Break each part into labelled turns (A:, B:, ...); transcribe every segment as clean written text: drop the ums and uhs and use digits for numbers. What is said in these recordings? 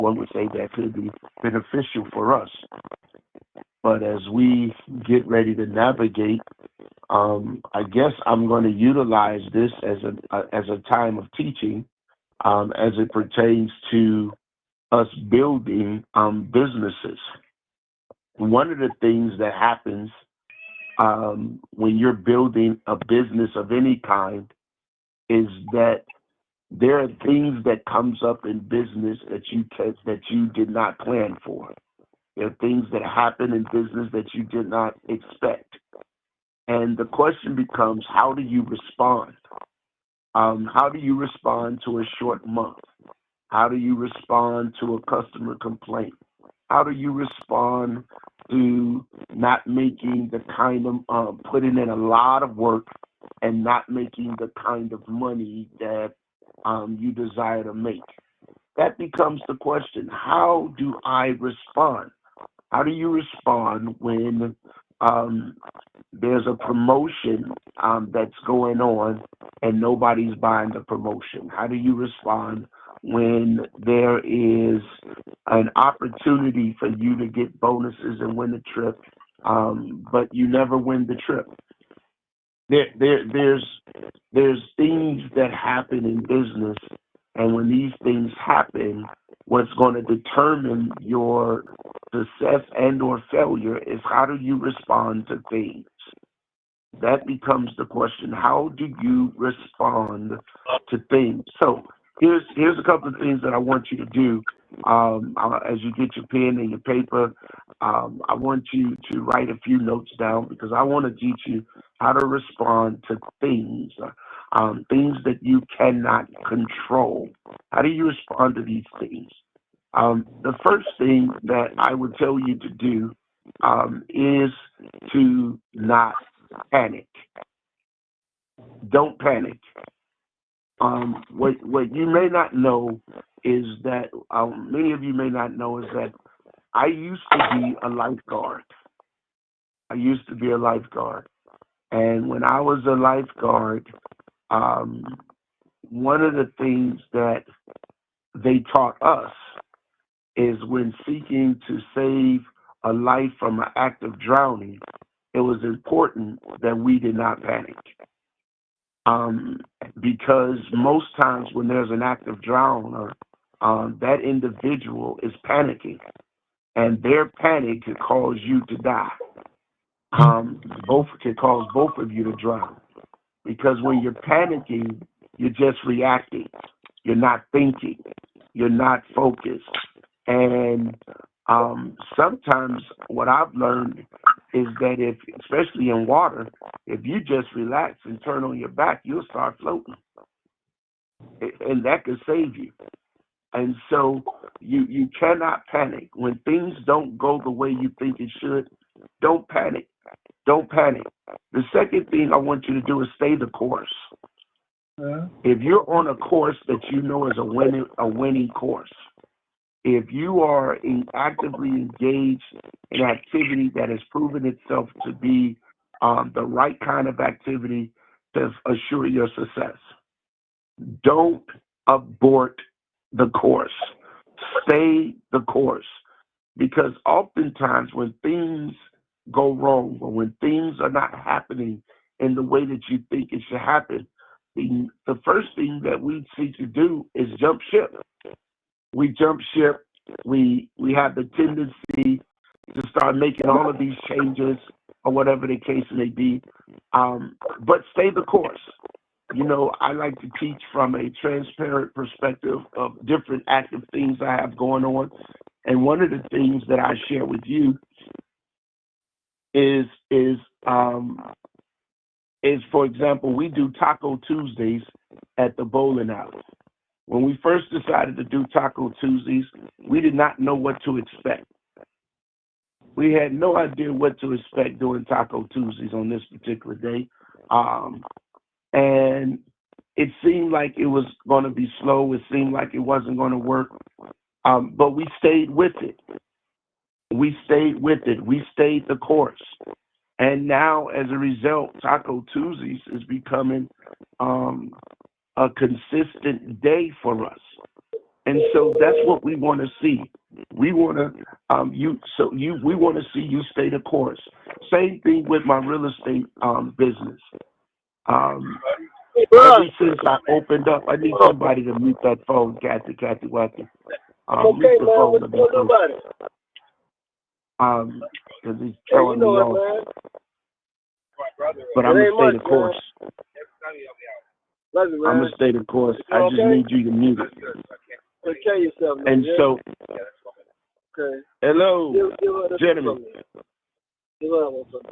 A: one would say that could be beneficial for us. But as we get ready to navigate, I guess I'm going to utilize this as a time of teaching, as it pertains to us building businesses. One of the things that happens when you're building a business of any kind is that there are things that comes up in business that you did not plan for. There are things that happen in business that you did not expect. And the question becomes, how do you respond? How do you respond to a short month? How do you respond to a customer complaint? How do you respond to not making the kind of putting in a lot of work and not making the kind of money that you desire to make? That becomes the question. How do I respond? How do you respond when um, there's a promotion that's going on and nobody's buying the promotion? How do you respond when there is an opportunity for you to get bonuses and win a trip, but you never win the trip? There's things that happen in business, and when these things happen, what's going to determine your success and or failure is how do you respond to things. That becomes the question. How do you respond to things? So here's a couple of things that I want you to do. As you get your pen and your paper, I want you to write a few notes down because I want to teach you how to respond to things, things that you cannot control. How do you respond to these things? The first thing that I would tell you to do is to not panic. Don't panic. What you may not know is that many of you may not know is that I used to be a lifeguard. I used to be a lifeguard, and when I was a lifeguard, um, one of the things that they taught us is when seeking to save a life from an act of drowning, it was important that we did not panic. Um, because most times when there's an act of drowning, that individual is panicking, and their panic could cause you to die. Both can cause both of you to drown. Because when you're panicking, you're just reacting. You're not thinking. You're not focused. And sometimes what I've learned is that if, especially in water, if you just relax and turn on your back, you'll start floating, and that could save you. And so you cannot panic when things don't go the way you think it should. Don't panic. Don't panic. The second thing I want you to do is stay the course.
B: Yeah.
A: If you're on a course that you know is a winning course, if you are actively engaged in activity that has proven itself to be the right kind of activity to assure your success, don't abort the course. Stay the course. Because oftentimes when things go wrong or when things are not happening in the way that you think it should happen, the first thing that we seek to do is jump ship. We jump ship. We have the tendency to start making all of these changes or whatever the case may be. But stay the course. You know, I like to teach from a transparent perspective of different active things I have going on. And one of the things that I share with you is is um, for example, we do Taco Tuesdays at the bowling alley. When we first decided to do Taco Tuesdays, we did not know what to expect. We had no idea what to expect doing Taco Tuesdays on this particular day. Um, and it seemed like it was going to be slow. It seemed like it wasn't going to work. But we stayed with it. We stayed with it. We stayed the course. And now, as a result, Taco Tuesdays is becoming um, a consistent day for us. And so that's what we want to see. We want to we want to see you stay the course. Same thing with my real estate business. Um,
B: Hey, bro,
A: ever since I opened up, I need somebody to mute that phone, Kathy Wacky.
B: I'm
A: Mute
B: okay,
A: the
B: man.
A: phone
B: What
A: of
B: you
A: that
B: gonna do
A: person.
B: about it?
A: Because he's
B: Hey, you
A: throwing me
B: know it,
A: off.
B: man.
A: But
B: It
A: I'm gonna
B: ain't
A: stay
B: much,
A: the
B: man.
A: course.
B: Love you,
A: I'm
B: man.
A: gonna stay the course.
B: You
A: I
B: doing
A: just
B: okay?
A: need you to mute it.
B: Take care of yourself, man.
A: And
B: Yeah?
A: so,
B: Okay.
A: hello,
B: Give her the
A: gentlemen,
B: from me. Give her one from me.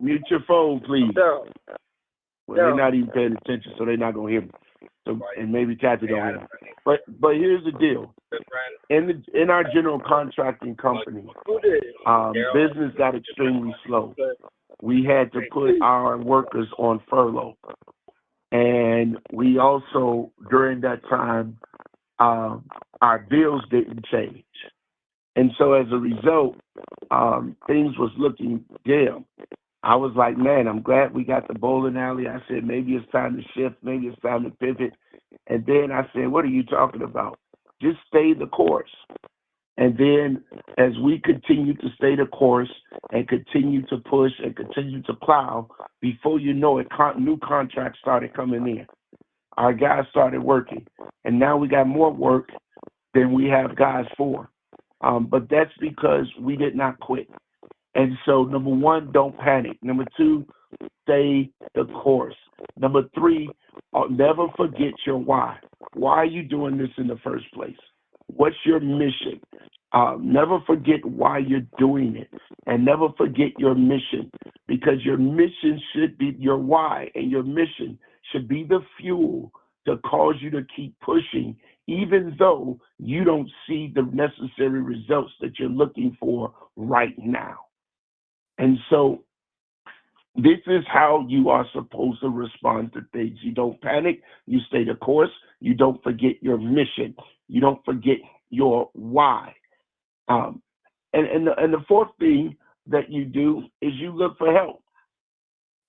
A: mute your phone, please.
B: Daryl.
A: Well, they're not even paying attention, so they're not gonna hear me. So, and maybe Kathy don't hear me. But here's the deal. In our general contracting company,
B: Who did?
A: business got extremely slow.
B: Okay.
A: We had to put our workers on furlough, and we also during that time, our bills didn't change, and so as a result, things was looking dim. I was like, man, I'm glad we got the bowling alley. I said, maybe it's time to shift, maybe it's time to pivot. And then I said, what are you talking about? Just stay the course. And then as we continue to stay the course and continue to push and continue to plow, before you know it, new contracts started coming in. Our guys started working. And now we got more work than we have guys for. But that's because we did not quit. And so, number one, don't panic. Number two, stay the course. Number three, never forget your why. Why are you doing this in the first place? What's your mission? Never forget why you're doing it, and never forget your mission, because your mission should be your why, and your mission should be the fuel to cause you to keep pushing, even though you don't see the necessary results that you're looking for right now. And so this is how you are supposed to respond to things. You don't panic, you stay the course, you don't forget your mission, you don't forget your why. Um, and the fourth thing that you do is you look for help.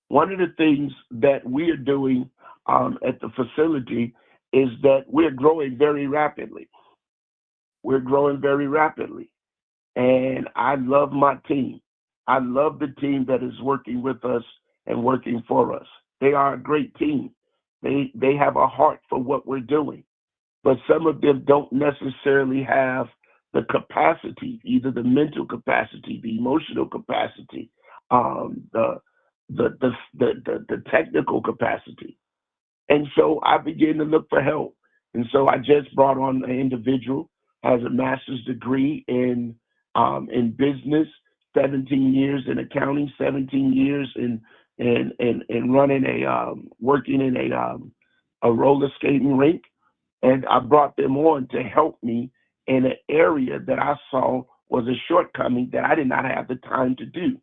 A: One of the things that we are doing at the facility is that we're growing very rapidly. We're growing very rapidly. And I love my team. I love the team that is working with us and working for us. They are a great team. They have a heart for what we're doing. But some of them don't necessarily have the capacity, either the mental capacity, the emotional capacity, the technical capacity. And so I began to look for help. And so I just brought on an individual, has a master's degree in business, 17 years in accounting, 17 years in running working in a roller skating rink. And I brought them on to help me in an area that I saw was a shortcoming that I did not have the time to do.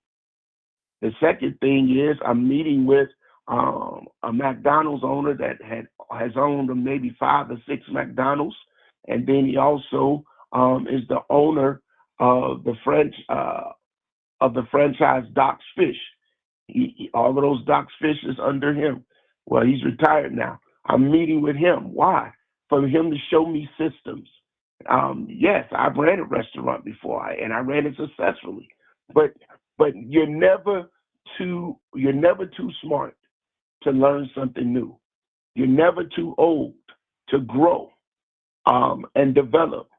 A: The second thing is I'm meeting with a McDonald's owner that has owned maybe 5 or 6 McDonald's, and then he also is the owner of the franchise Doc's Fish. All of those Doc's Fish is under him. Well, he's retired now. I'm meeting with him. Why? For him to show me systems. Yes, I've ran a restaurant before, and I ran it successfully. But you're never too smart to learn something new. You're never too old to grow and develop.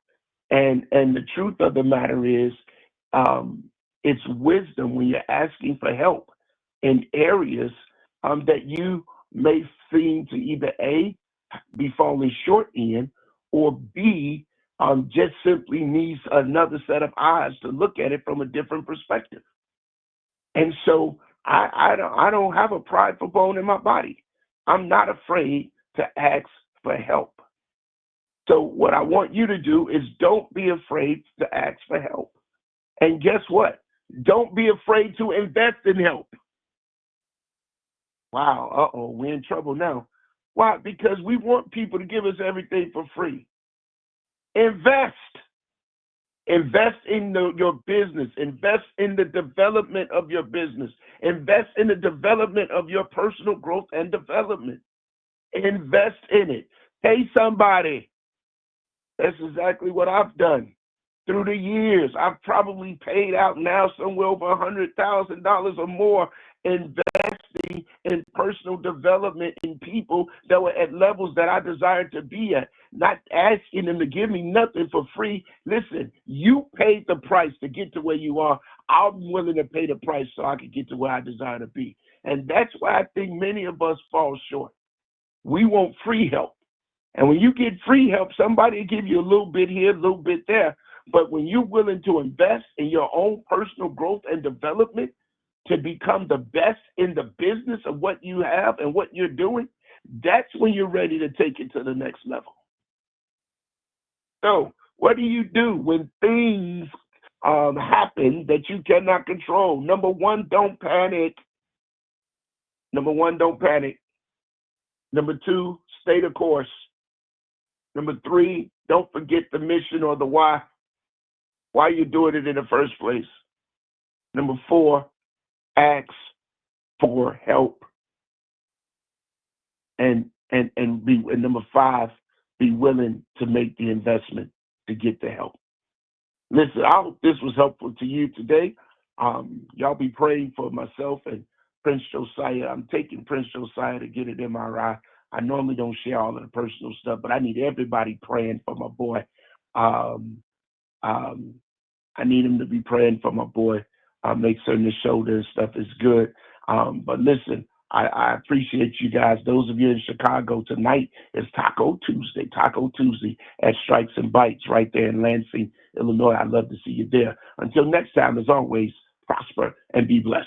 A: And the truth of the matter is, it's wisdom when you're asking for help in areas that you may seem to either A, be falling short in, or B, just simply needs another set of eyes to look at it from a different perspective. And so I don't have a prideful bone in my body. I'm not afraid to ask for help. So what I want you to do is don't be afraid to ask for help. And guess what? Don't be afraid to invest in help. Wow, we're in trouble now. Why? Because we want people to give us everything for free. Invest. Invest in your business. Invest in the development of your business. Invest in the development of your personal growth and development. Invest in it. Pay somebody. That's exactly what I've done. Through the years, I've probably paid out now somewhere over $100,000 or more investing in personal development in people that were at levels that I desired to be at, not asking them to give me nothing for free. Listen, you paid the price to get to where you are. I'm willing to pay the price so I can get to where I desire to be. And that's why I think many of us fall short. We want free help. And when you get free help, somebody will give you a little bit here, a little bit there. But when you're willing to invest in your own personal growth and development to become the best in the business of what you have and what you're doing, that's when you're ready to take it to the next level. So what do you do when things happen that you cannot control? Number one, don't panic. Number two, stay the course. Number three, don't forget the mission or the why you're doing it in the first place. Number four, ask for help. And number five, be willing to make the investment to get the help. Listen, I hope this was helpful to you today. Y'all be praying for myself and Prince Josiah. I'm taking Prince Josiah to get an MRI. I normally don't share all of the personal stuff, but I need everybody praying for my boy. I need him to be praying for my boy. Make certain the shoulder and stuff is good. But listen, I appreciate you guys. Those of you in Chicago, tonight is Taco Tuesday at Strikes and Bites right there in Lansing, Illinois. I'd love to see you there. Until next time, as always, prosper and be blessed.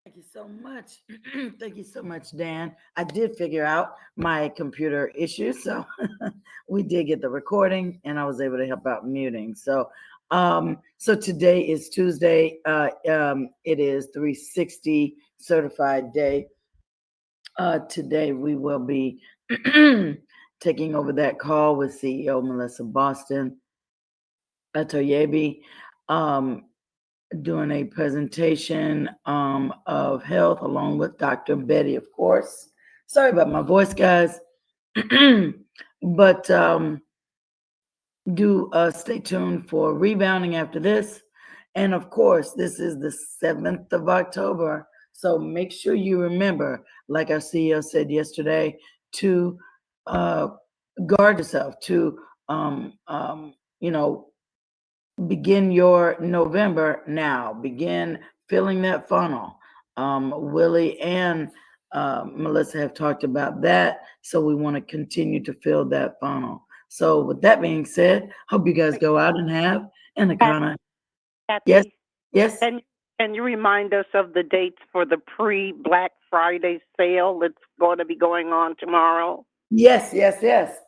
C: Thank you so much. Thank you so much, Dan. I did figure out my computer issue, so we did get the recording, and I was able to help out muting. So today is Tuesday. It is 360 certified day. Today we will be taking over that call with CEO Melissa Boston Atoyebi. Doing a presentation of health along with Dr. Betty, of course. Sorry about my voice, guys. But do stay tuned for rebounding after this. And of course, this is the 7th of October. So make sure you remember, like our CEO said yesterday, to guard yourself, to, begin your November now. Begin filling that funnel. Willie and Melissa have talked about that. So we want to continue to fill that funnel. So with that being said, hope you guys go out and have an Akana.
D: Kathy,
C: Yes.
D: Can you remind us of the dates for the pre-Black Friday sale that's going to be going on tomorrow?
C: Yes.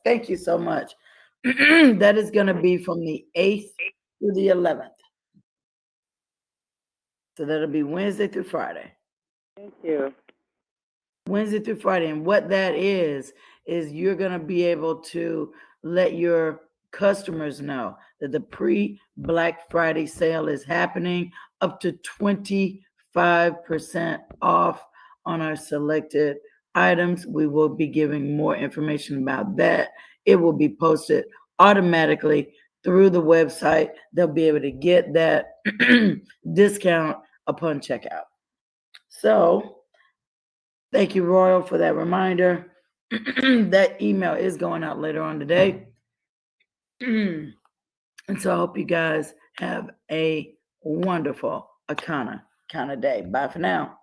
C: Thank you so much. That is going to be from the 8th through the 11th. So that'll be Wednesday through Friday.
D: Thank you.
C: Wednesday through Friday. And what that is you're going to be able to let your customers know that the pre-Black Friday sale is happening, up to 25% off on our selected items. We will be giving more information about that. It will be posted automatically through the website. They'll be able to get that discount upon checkout. So thank you, Royal, for that reminder. That email is going out later on today. And so I hope you guys have a wonderful Akana day. Bye for now.